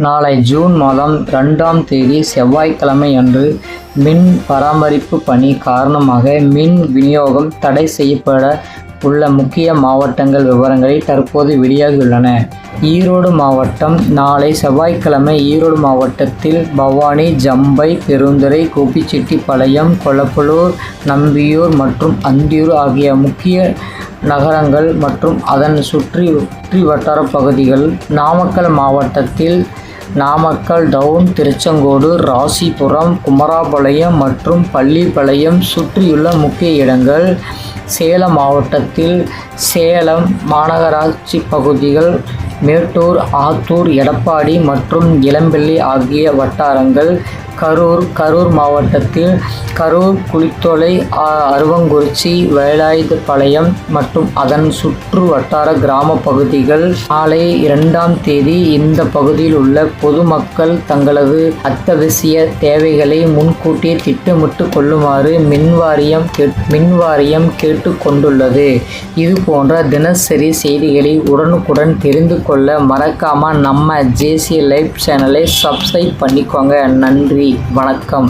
நாளை ஜூன் மாதம் 2ஆம் தேதி செவ்வாய்க்கிழமை அன்று மின் பராமரிப்பு பணி காரணமாக மின் விநியோகம் தடை செய்யப்பட உள்ள முக்கிய மாவட்டங்கள் விவரங்களை தற்போது வெளியாகியுள்ளன. ஈரோடு மாவட்டம் நாளை செவ்வாய்க்கிழமை ஈரோடு மாவட்டத்தில் பவானி, ஜம்பை, பெருந்துறை, கோபிச்செட்டிப்பாளையம், கொளப்பலூர், நம்பியூர் மற்றும் அந்தியூர் ஆகிய முக்கிய நகரங்கள் மற்றும் அதன் சுற்றி வட்டார பகுதிகள். நாமக்கல் மாவட்டத்தில் நாமக்கல் டவுன், திருச்செங்கோடு, ராசிபுரம், குமாரபாளையம் மற்றும் பள்ளிப்பாளையம் சுற்றியுள்ள முக்கிய இடங்கள். சேலம் மாவட்டத்தில் சேலம் மாநகராட்சி பகுதிகள், மேட்டூர், ஆத்தூர், எடப்பாடி மற்றும் இளம்பிள்ளை ஆகிய வட்டாரங்கள். கரூர் மாவட்டத்தில் கரூர், குளித்தலை, அருவங்குறிச்சி, வேலாயுதபாளையம் மற்றும் அதன் சுற்று வட்டார கிராம பகுதிகள். நாளை 2ஆம் தேதி இந்த பகுதியில் உள்ள பொதுமக்கள் தங்களது அத்தியாவசிய தேவைகளை முன்கூட்டியே திட்டமிட்டு கொள்ளுமாறு மின்வாரியம் கேட்டுக் கொண்டுள்ளது. இது போன்ற தினசரி செய்திகளை உடனுக்குடன் தெரிந்து கொள்ள மறக்காம நம்ம ஜேசி லைவ் சேனலை சப்ஸ்கிரைப் பண்ணிக்கோங்க. நன்றி, வணக்கம்.